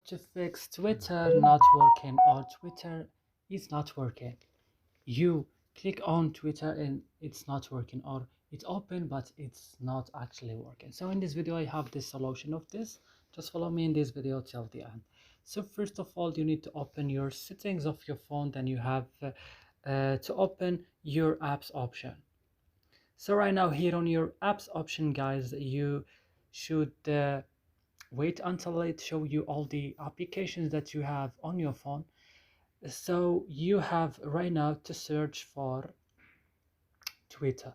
To fix Twitter not working or Twitter is not working. You click on Twitter and it's not working, or it's open but it's not actually working. So in this video I have the solution of this. Just follow me in this video till the end. So first of all, you need to open your settings of your phone. Then you have to open your apps option. So right now here on your apps option, guys, you should wait until it show you all the applications that you have on your phone. So you have right now to search for Twitter.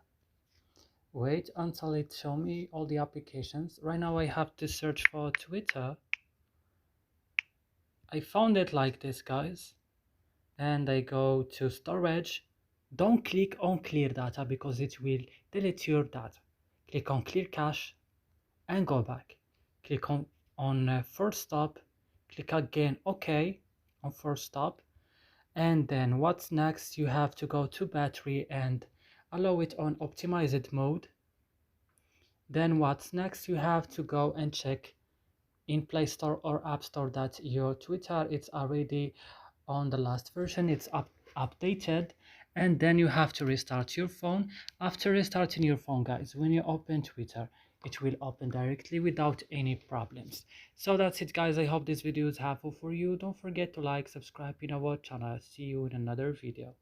Wait until it show me all the applications. Right now I have to search for Twitter. I found it like this, guys, and I go to storage. Don't click on clear data because it will delete your data. Click on clear cache and go back. Click on first stop. Click again OK on first stop. And then what's next? You have to go to battery and allow it on optimized mode. Then what's next? You have to go and check in Play Store or App Store that your Twitter it's already on the last version, it's updated. And then you have to restart your phone. After restarting your phone, guys, when you open Twitter, it will open directly without any problems. So that's it, guys. I hope this video is helpful for you. Don't forget to like, subscribe in our channel. See you in another video.